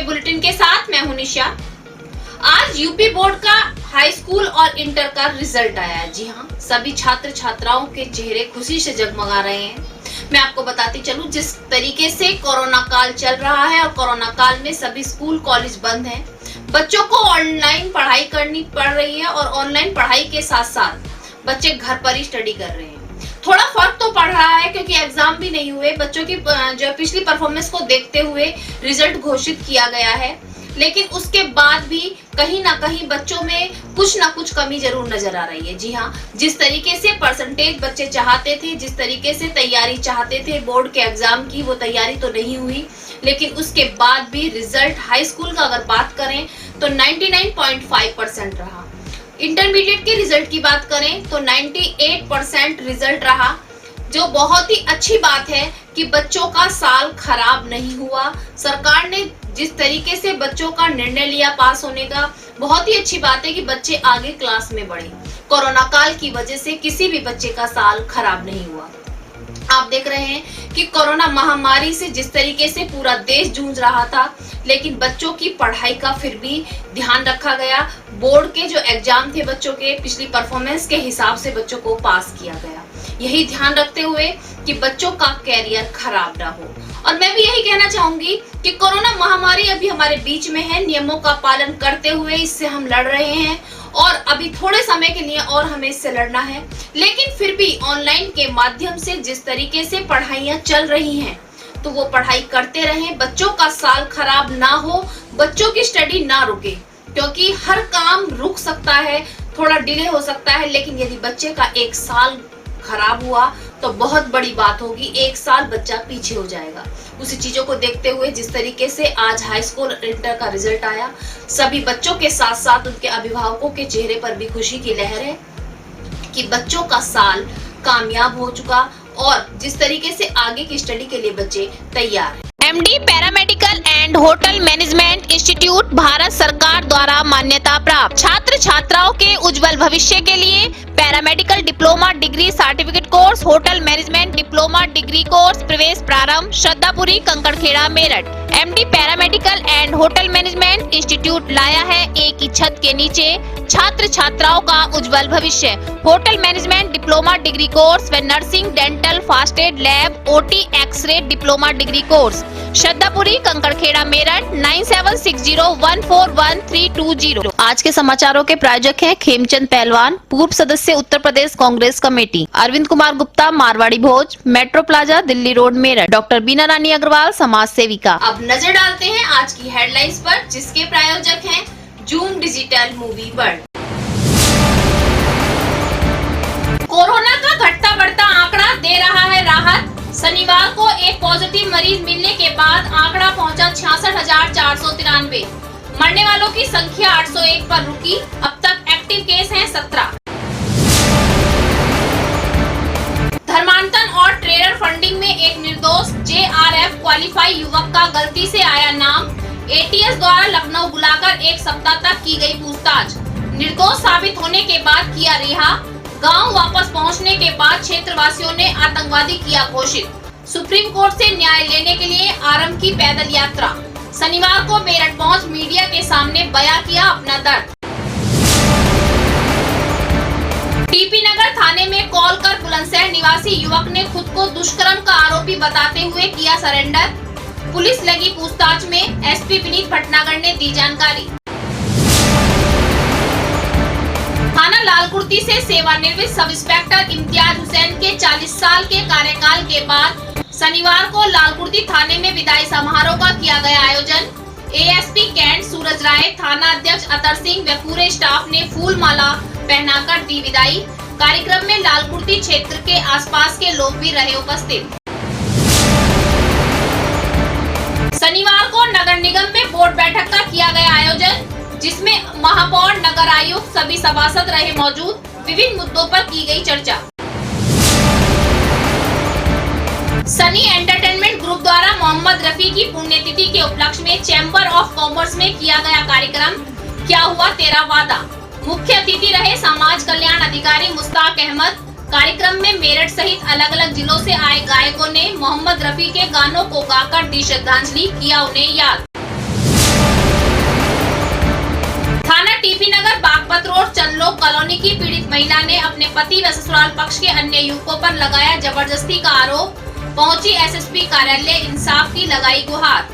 के बुलेटिन के साथ मैं हूं निशा। आज यूपी बोर्ड का हाई स्कूल और इंटर का रिजल्ट आया है। जी हाँ, सभी छात्र छात्राओं के चेहरे खुशी से जगमगा रहे हैं। मैं आपको बताती चलूं, जिस तरीके से कोरोना काल चल रहा है और कोरोना काल में सभी स्कूल कॉलेज बंद हैं, बच्चों को ऑनलाइन पढ़ाई करनी पड़ रही है और ऑनलाइन पढ़ाई के साथ साथ बच्चे घर पर ही स्टडी कर रहे हैं। थोड़ा फर्क तो पड़ रहा है क्योंकि एग्जाम भी नहीं हुए, बच्चों की जो पिछली परफॉर्मेंस को देखते हुए रिजल्ट घोषित किया गया है, लेकिन उसके बाद भी कहीं ना कहीं बच्चों में कुछ ना कुछ कमी जरूर नजर आ रही है। जी हाँ, जिस तरीके से परसेंटेज बच्चे चाहते थे, जिस तरीके से तैयारी चाहते थे बोर्ड के एग्जाम की, वो तैयारी तो नहीं हुई। लेकिन उसके बाद भी रिजल्ट हाई स्कूल का अगर बात करें तो 99.5% रहा। इंटरमीडिएट के रिजल्ट की बात करें तो 98% रिजल्ट रहा, जो बहुत ही अच्छी बात है कि बच्चों का साल खराब नहीं हुआ। सरकार ने जिस तरीके से बच्चों का निर्णय लिया पास होने का, बहुत ही अच्छी बात है कि बच्चे आगे क्लास में बढ़े। कोरोना काल की वजह से किसी भी बच्चे का साल खराब नहीं हुआ। आप देख रहे हैं कि कोरोना महामारी से जिस तरीके से पूरा देश जूझ रहा था, लेकिन बच्चों की पढ़ाई का फिर भी ध्यान रखा गया। बोर्ड के जो एग्जाम थे बच्चों के, पिछली परफॉर्मेंस के हिसाब से बच्चों को पास किया गया, यही ध्यान रखते हुए कि बच्चों का कैरियर खराब ना हो। और मैं भी यही कहना चाहूंगी कि कोरोना महामारी अभी हमारे बीच में है, नियमों का पालन करते हुए इससे हम लड़ रहे हैं और अभी थोड़े समय के लिए और हमें इससे लड़ना है। लेकिन फिर भी ऑनलाइन के माध्यम से जिस तरीके से पढ़ाइयाँ चल रही हैं, तो वो पढ़ाई करते रहें, बच्चों का साल खराब ना हो, बच्चों की स्टडी ना रुके, क्योंकि हर काम रुक सकता है, थोड़ा डिले हो सकता है, लेकिन यदि बच्चे का एक साल खराब हुआ तो बहुत बड़ी बात होगी। एक साल बच्चा पीछे हो जाएगा। उसी चीजों को देखते हुए जिस तरीके से आज हाई स्कूल इंटर का रिजल्ट आया, सभी बच्चों के साथ साथ उनके अभिभावकों के चेहरे पर भी खुशी की लहर है कि बच्चों का साल कामयाब हो चुका और जिस तरीके से आगे की स्टडी के लिए बच्चे तैयार हैं। MD paramedical and hotel management institute Bharat सरकार द्वारा मान्यता प्राप्त। छात्र छात्राओं के उज्जवल भविष्य के लिए paramedical diploma degree certificate course, hotel management diploma degree course प्रवेश प्रारंभ, Shraddhapuri, Kankarkhera, Meerut. MD paramedical and hotel management institute लाया है एक ही छत के नीचे छात्र छात्राओं का उज्जवल भविष्य। Hotel management diploma degree course व nursing, dental, fast aid, lab, OT, x-ray diploma degree course, Shraddhapuri, Kankarkhera, Meerut 9760141320। आज के समाचारों के प्रायोजक हैं खेमचंद पहलवान, पूर्व सदस्य उत्तर प्रदेश कांग्रेस कमेटी, अरविंद कुमार गुप्ता, मारवाड़ी भोज, metro plaza, Delhi road, Meerut, doctor Bina Rani Agarwal, समाज सेविका। अब नजर डालते हैं आज की हेडलाइंस पर, जिसके प्रायोजक हैं zoom digital movie world. Corona का घटता बढ़ता आंकड़ा दे रहा है राहत। शनिवार को एक पॉजिटिव मरीज मिलने के बाद आंकड़ा पहुंचा 66,493। मरने वालों की संख्या 801 पर रुकी। अब तक एक्टिव केस हैं 17। धर्मांतरण और ट्रेलर फंडिंग में एक निर्दोष JRF क्वालिफाई युवक का गलती से आया नाम। ATS द्वारा लखनऊ बुलाकर एक सप्ताह तक की गई पूछताछ। निर्दोष साबित होने के बाद किया रिहा। गांव वापस पहुंचने के बाद क्षेत्रवासियों ने आतंकवादी किया घोषित। सुप्रीम कोर्ट से न्याय लेने के लिए आरंभ की पैदल यात्रा। शनिवार को मेरठ पहुंच मीडिया के सामने बयां किया अपना दर्द। टीपी नगर थाने में कॉल कर बुलंदशहर निवासी युवक ने खुद को दुष्कर्म का आरोपी बताते हुए किया सरेंडर। पुलिस लगी पूछताछ में, SP विनीत भटनागर ने दी जानकारी। थाना लालकुर्ती से सेवानिवृत्त सब इंस्पेक्टर इम्तियाज हुसैन के 40 साल के कार्यकाल के बाद शनिवार को लालकुर्ती थाने में विदाई समारोह का किया गया आयोजन। ASP कैंट सूरज राय, थाना अध्यक्ष अतर सिंह व पूरे स्टाफ ने फूल माला पहनाकर दी विदाई। कार्यक्रम में लालकुर्ती क्षेत्र के आसपास के लोग भी रहे उपस्थित। शनिवार को नगर निगम में बोर्ड बैठक का किया गया आयोजन, जिसमें महापौर, नगर आयुक्त, सभी सभासद रहे मौजूद। विभिन्न मुद्दों पर की गई चर्चा। सनी एंटरटेनमेंट ग्रुप द्वारा मोहम्मद रफी की पुण्यतिथि के उपलक्ष्य में चैम्बर ऑफ कॉमर्स में किया गया कार्यक्रम। क्या हुआ तेरा वादा। मुख्य अतिथि रहे समाज कल्याण अधिकारी मुश्ताक अहमद। कार्यक्रम में मेरठ सहित अलग अलग जिलों से आए गायकों ने मोहम्मद रफी के गानों को गाकर दी श्रद्धांजलि, किया उन्हें याद। टीपी नगर बागपत रोड चंदलोक कॉलोनी की पीड़ित महिला ने अपने पति व ससुराल पक्ष के अन्य युवकों पर लगाया जबरदस्ती का आरोप। पहुंची एसएसपी कार्यालय, इंसाफ की लगाई गुहार।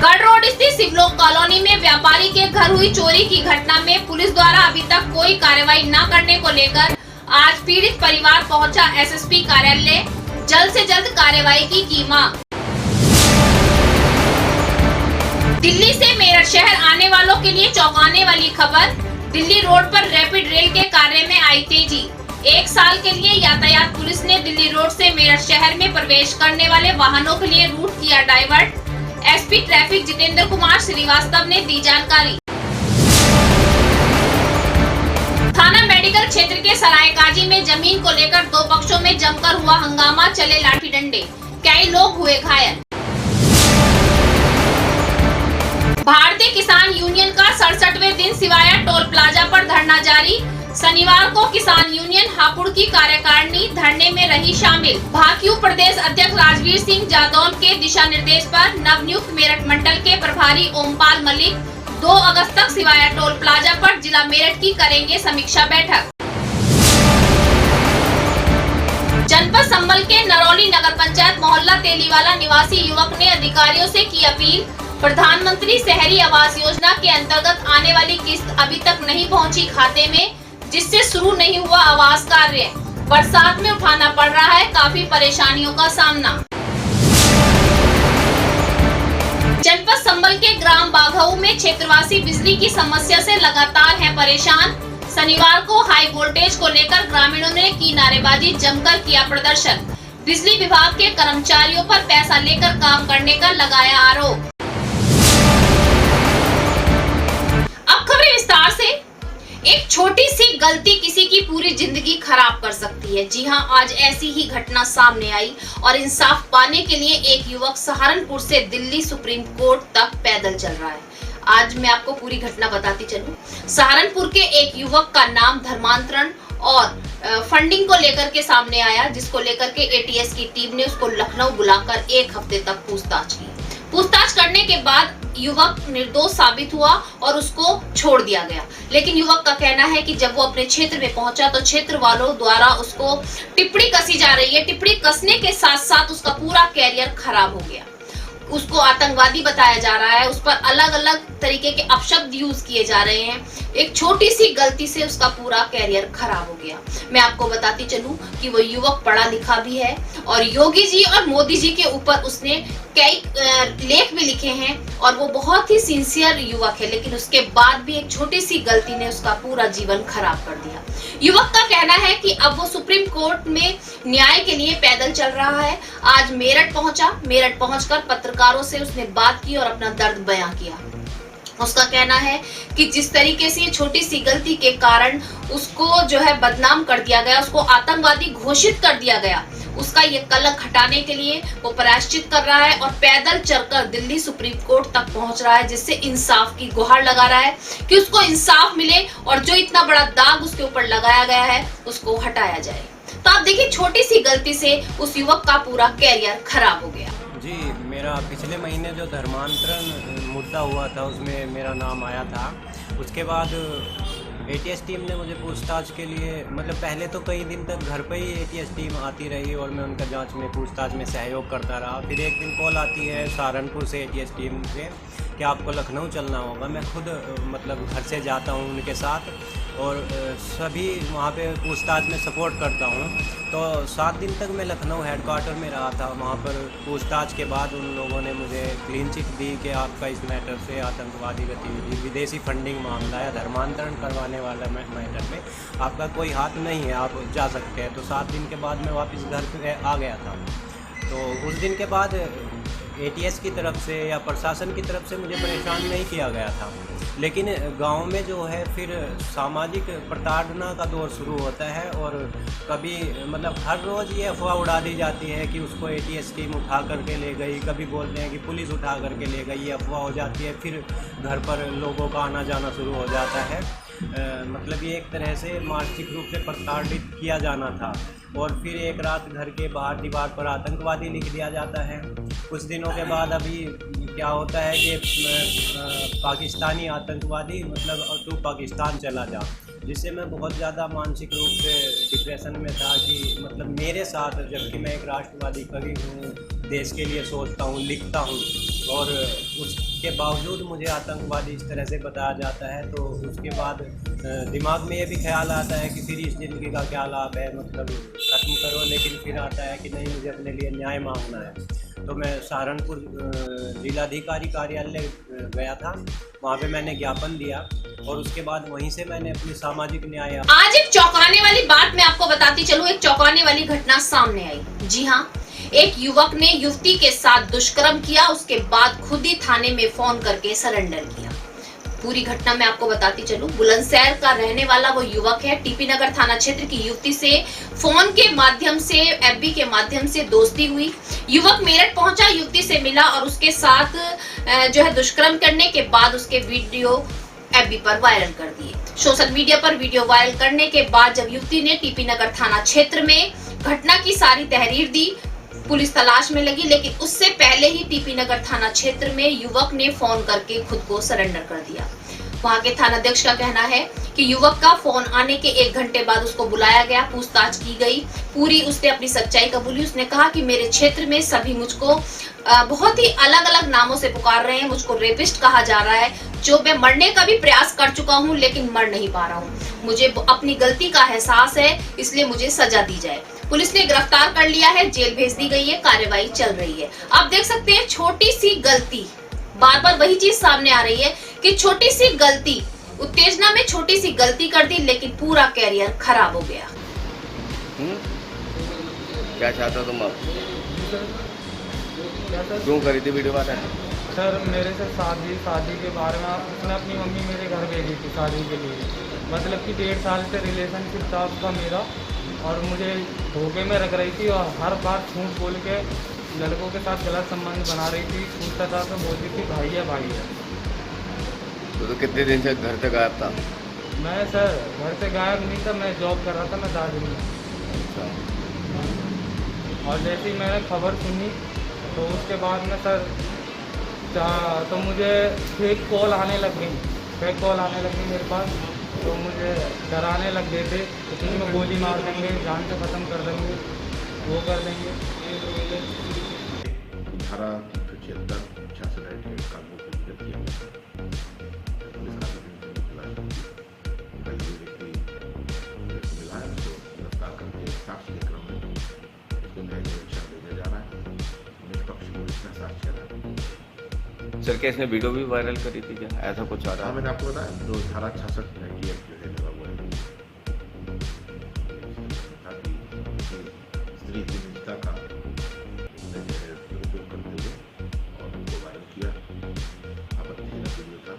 गढ़ रोड स्थित शिवलोक कॉलोनी में व्यापारी के घर हुई चोरी की घटना में पुलिस द्वारा अभी तक कोई कार्रवाई न करने को लेकर आज पीड़ित परिवार पहुंचा एसएसपी कार्यालय। जल्द से जल्द कार्रवाई की मांग। दिल्ली से मेरठ शहर आने वालों के लिए चौंकाने वाली खबर। दिल्ली रोड पर रैपिड रेल के कार्य में आई तेजी। 1 साल के लिए यातायात पुलिस ने दिल्ली रोड से मेरठ शहर में प्रवेश करने वाले वाहनों के लिए रूट किया divert. SP traffic Jitendra Kumar Srivastava ने दी जानकारी। थाना मेडिकल क्षेत्र के सरायकाजी में जमीन को लेकर 2 पक्षों में जमकर हुआ हंगामा, चले लाठी डंडे, कई लोग हुए घायल। भारतीय किसान यूनियन का 67वें दिन सिवाया टोल प्लाजा पर धरना जारी। शनिवार को किसान यूनियन हापुड़ की कार्यकारिणी धरने में रही शामिल। भाकियू प्रदेश अध्यक्ष राजवीर सिंह जादौन के दिशा निर्देश पर नवनियुक्त मेरठ मंडल के प्रभारी ओमपाल मलिक 2 अगस्त तक सिवाया टोल प्लाजा पर जिला मेरठ की करेंगे समीक्षा बैठक। जनपद संभल के नरौली नगर पंचायत मोहल्ला तेलीवाला निवासी युवक ने अधिकारियों से की अपील। प्रधानमंत्री शहरी आवास योजना के अंतर्गत आने वाली किस्त अभी तक नहीं पहुंची खाते में, जिससे शुरू नहीं हुआ आवास कार्य। बरसात में उठाना पड़ रहा है काफी परेशानियों का सामना। जनपद संभल के ग्राम बाघऊ में क्षेत्रवासी बिजली की समस्या से लगातार हैं परेशान। शनिवार को हाई वोल्टेज को लेकर ग्रामीणों ने की नारेबाजी, जमकर किया प्रदर्शन। बिजली विभाग के कर्मचारियों पर पैसा लेकर काम करने का लगाया आरोप। विस्तार से। एक छोटी सी गलती किसी की पूरी जिंदगी खराब कर सकती है। जी हां, आज ऐसी ही घटना सामने आई और इंसाफ पाने के लिए एक युवक सहारनपुर से दिल्ली सुप्रीम कोर्ट तक पैदल चल रहा है। आज मैं आपको पूरी घटना बताती चलूं। सहारनपुर के एक युवक का नाम धर्मांतरण और फंडिंग को लेकर के सामने आया, जिसको लेकर के एटीएस की टीम ने उसको लखनऊ बुलाकर 1 हफ्ते तक पूछताछ की। पूछताछ करने के बाद युवक निर्दोष साबित हुआ और उसको छोड़ दिया गया। लेकिन युवक का कहना है कि जब वो अपने क्षेत्र में पहुंचा तो क्षेत्र वालों द्वारा उसको टिप्पणी कसी जा रही है। टिप्पणी कसने के साथ साथ उसका पूरा कैरियर खराब हो गया। उसको आतंकवादी बताया जा रहा है, उस पर अलग अलग तरीके के अपशब्द यूज किए जा रहे हैं। एक छोटी सी गलती से उसका पूरा कैरियर खराब हो गया। मैं आपको बताती चलूं कि वो युवक पढ़ा लिखा भी है और योगी जी और मोदी जी के ऊपर उसने कई लेख भी लिखे हैं और वो बहुत ही सिंसियर युवक है। लेकिन उसके बाद भी एक छोटी सी गलती ने उसका पूरा जीवन खराब कर दिया। युवक का कहना है कि अब वो सुप्रीम कोर्ट में न्याय के लिए पैदल चल रहा है। आज मेरठ पहुंचा। मेरठ पहुंचकर पत्रकारों से उसने बात की और अपना दर्द बयां किया। उसका कहना है कि जिस तरीके से छोटी सी गलती के कारण उसको जो है बदनाम कर दिया गया, उसको आतंकवादी घोषित कर दिया गया, उसका ये कलंक हटाने के लिए वो प्रायश्चित कर रहा है और पैदल चलकर दिल्ली सुप्रीम कोर्ट तक पहुंच रहा है, जिससे इंसाफ की गुहार लगा रहा है कि उसको इंसाफ मिले और जो इतना बड़ा दाग उसके ऊपर लगाया गया है उसको हटाया जाए। तो आप देखिए, छोटी सी गलती से उस युवक का पूरा कैरियर खराब हो गया। जी, मेरा पिछले महीने जो धर्मांतरण मुद्दा हुआ था उसमें मेरा नाम आया था। उसके बाद एटीएस टीम ने मुझे पूछताछ के लिए, मतलब पहले तो कई दिन तक घर पे ही एटीएस टीम आती रही और मैं उनका जांच में पूछताछ में सहयोग करता रहा। फिर एक दिन कॉल आती है सहारनपुर से एटीएस टीम से कि आपको लखनऊ चलना होगा। मैं खुद मतलब घर से जाता हूं उनके साथ और सभी वहाँ पे पूछताछ में सपोर्ट करता हूँ। तो 7 दिन तक मैं लखनऊ हेडक्वार्टर में रहा था। वहाँ पर पूछताछ के बाद उन लोगों ने मुझे क्लीन चिट दी कि आपका इस मैटर से आतंकवादी गतिविधि, विदेशी फंडिंग मामला या धर्मांतरण करवाने वाला मैटर में आपका कोई हाथ नहीं है, आप जा सकते हैं। तो 7 दिन के बाद मैं वापस घर पे आ गया था। तो उस दिन के बाद एटीएस की तरफ से या प्रशासन की तरफ से मुझे परेशान नहीं किया गया था। लेकिन गांव में जो है फिर सामाजिक प्रताड़ना का दौर शुरू होता है और कभी मतलब हर रोज़ ये अफवाह उड़ा दी जाती है कि उसको एटीएस टीम उठा करके ले गई, कभी बोलते हैं कि पुलिस उठा करके ले गई, ये अफवाह हो जाती है। फिर घर पर लोगों का आना जाना शुरू हो जाता है। मतलब ये एक तरह से मानसिक रूप से प्रताड़ित किया जाना था। और फिर एक रात घर के बाहर दीवार पर आतंकवादी लिख दिया जाता है। कुछ दिनों के बाद अभी क्या होता है कि पाकिस्तानी आतंकवादी मतलब तू पाकिस्तान चला जा, जिससे मैं बहुत ज़्यादा मानसिक रूप से डिप्रेशन में था कि मतलब मेरे साथ, जबकि मैं एक राष्ट्रवादी कवि हूँ, देश के लिए सोचता हूँ, लिखता हूँ, और उसके बावजूद मुझे आतंकवादी इस तरह से बताया जाता है। तो उसके बाद दिमाग में ये भी ख्याल आता है कि फिर इस ज़िंदगी का क्या लाभ है, मतलब ख़त्म करो। लेकिन फिर आता है कि नहीं, मुझे अपने लिए न्याय मांगना है। तो मैं सहारनपुर जिलाधिकारी कार्यालय गया था, वहाँ पे मैंने ज्ञापन दिया और उसके बाद वहीं से मैंने अपनी सामाजिक न्याय। आज एक चौंकाने वाली बात मैं आपको बताती चलूं, एक चौंकाने वाली घटना सामने आई। जी हाँ, एक युवक ने युवती के साथ दुष्कर्म किया, उसके बाद खुद ही थाने में फोन करके सरेंडर किया। पूरी घटना मैं आपको बताती चलूं। बुलंदशहर का रहने वाला वो युवक है। टीपी नगर थाना क्षेत्र की युवती से फोन के माध्यम से, एफबी के माध्यम से दोस्ती हुई। युवक मेरठ पहुंचा, युवती से मिला और उसके साथ जो है दुष्कर्म करने के बाद उसके वीडियो एफबी पर वायरल कर दिए। सोशल मीडिया पर वीडियो वायरल करने के बाद जब युवती ने टीपी नगर थाना क्षेत्र में घटना की सारी तहरीर दी, पुलिस तलाश में लगी। लेकिन उससे पहले ही टीपी नगर थाना क्षेत्र में युवक ने फोन करके खुद को सरेंडर कर दिया। वहां के थानाध्यक्ष का कहना है कि युवक का फोन आने के 1 घंटे बाद उसको बुलाया गया, पूछताछ की गई, पूरी उसने अपनी सच्चाई कबूली। उसने कहा कि मेरे क्षेत्र में सभी मुझको बहुत ही अलग अलग नामों से पुकार रहे हैं, मुझको रेपिस्ट कहा जा रहा है, जो मैं मरने का भी प्रयास कर चुका हूं लेकिन मर नहीं पा रहा हूं। मुझे अपनी गलती का एहसास है, इसलिए मुझे सजा दी जाए। पुलिस ने गिरफ्तार कर लिया है, जेल भेज दी गई है, कार्रवाई चल रही है। आप देख सकते हैं, छोटी सी गलती, बार बार वही चीज सामने आ रही है कि छोटी सी गलती, उत्तेजना में छोटी सी गलती कर दी लेकिन पूरा कैरियर खराब हो गया। क्या चाहते हो तुम अब? क्यों करी थी वीडियो बात? सर मेरे से शादी के बारे में उसने अपनी मम्मी मेरे घर भेजी थी शादी के लिए। मतलब कि 1.5 साल से रिलेशनशिप था उसका मेरा, और मुझे धोखे में रख रही थी और हर बार झूठ बोल के लड़कों के साथ गलत संबंध बना रही थी। पूछता था तो बोलती थी भाई है भाई है। तो कितने दिन से घर से गायब था? मैं सर घर से गायब नहीं था, मैं जॉब कर रहा था, मैं दार्जिलिंग में। अच्छा। और जैसे ही मैंने खबर सुनी तो उसके बाद में सर तो मुझे फेक कॉल आने लग गई मेरे पास। तो मुझे डराने लग गए थे कि तुम्हें गोली मार देंगे, जान से ख़त्म कर देंगे, वो कर देंगे। धारा 376 66 कानून को उल्लंघन किया गया। पुलिस मिला है, उसको गिरफ्तार करके साक्ष्य के क्रम में उसको न्यायिक परीक्षा भेजा जा रहा है। निष्पक्ष पुलिस ने साक्ष्य रहा। सर क्या इसने वीडियो भी वायरल करी थी क्या? ऐसा कुछ आ रहा है? मैंने आपको बताया, जो धारा 66 जो है लगा हुआ है, ताकि स्त्री की निजता का दुरुपयोग करते हुए और उनको वायरल किया, आपत्तिजनक वीडियो था।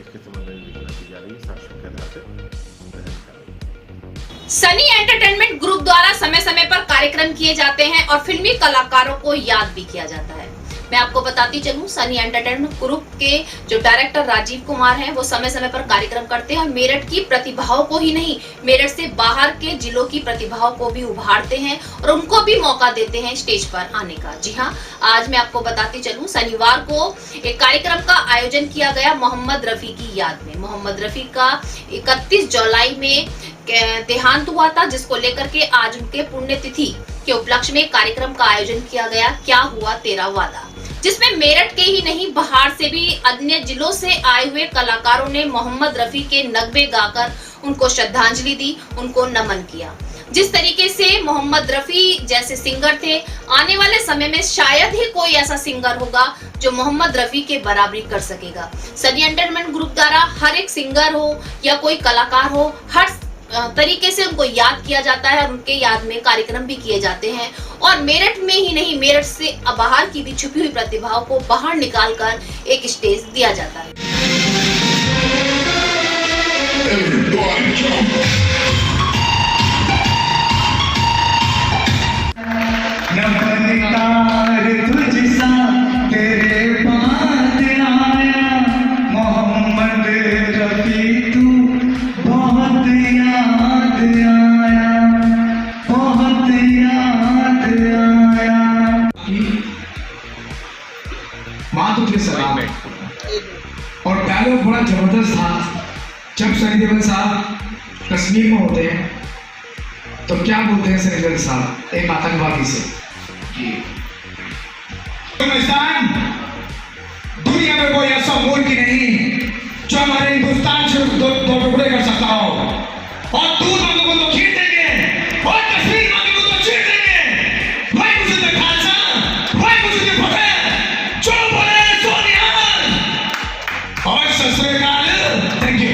इसके संबंध में विचारणा की जा रही है, साक्ष्य के आधार पर। सनी एंटरटेनमेंट ग्रुप द्वारा समय समय पर कार्यक्रम किए जाते हैं और फिल्मी कलाकारों को याद भी किया जाता है। मैं आपको बताती चलूं, सनी एंटरटेनमेंट ग्रुप के जो डायरेक्टर राजीव कुमार हैं, वो समय समय पर कार्यक्रम करते हैं और मेरठ की प्रतिभाओं को ही नहीं, मेरठ से बाहर के जिलों की प्रतिभाओं को भी उभारते हैं और उनको भी मौका देते हैं स्टेज पर आने का। जी हाँ, आज मैं आपको बताती चलूं, शनिवार को एक कार्यक्रम का आयोजन किया गया मोहम्मद रफी की याद में। मोहम्मद रफी का 31 जुलाई में देहांत हुआ था, जिसको लेकर के आज उनके पुण्यतिथि के उपलक्ष्य में कार्यक्रम का आयोजन किया गया, क्या हुआ तेरा वादा, जिसमें मेरठ के ही नहीं बाहर से भी अन्य जिलों से आए हुए कलाकारों ने मोहम्मद रफी के नगमे गाकर उनको श्रद्धांजलि दी, उनको नमन किया। जिस तरीके से मोहम्मद रफी जैसे सिंगर थे, आने वाले समय में शायद ही कोई ऐसा सिंगर होगा जो मोहम्मद रफी के बराबरी कर सकेगा। सनी एंटरटेनमेंट ग्रुप द्वारा हर एक सिंगर हो या कोई कलाकार हो, हर तरीके से उनको याद किया जाता है और उनके याद में कार्यक्रम भी किए जाते हैं। और मेरठ में ही नहीं, मेरठ से बाहर की भी छुपी हुई प्रतिभाओं को बाहर निकालकर एक स्टेज दिया जाता है। माँ तो जब सनी देओल साहब कश्मीर में होते हैं तो क्या बोलते हैं सनी देओल साहब एक आतंकवादी से? हिंदुस्तान दुनिया में कोई ऐसा मुल्क ही नहीं जो हमारे हिंदुस्तान से दो टुकड़े कर सकता हो। और दूध मांगो को तो खींच देंगे और कश्मीर मांगो को तो चीर देंगे। भाई मुझे तो खालसा, भाई मुझे तो फतेह, जो बोले सो निहाल और सत श्री अकाल। Thank you.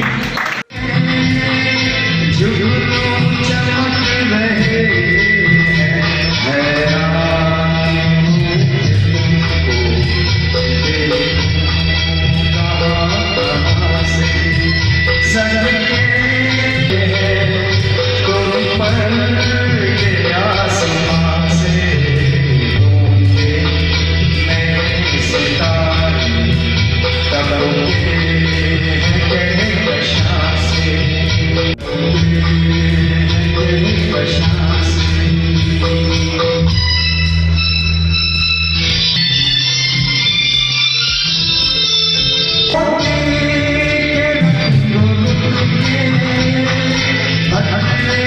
Okay.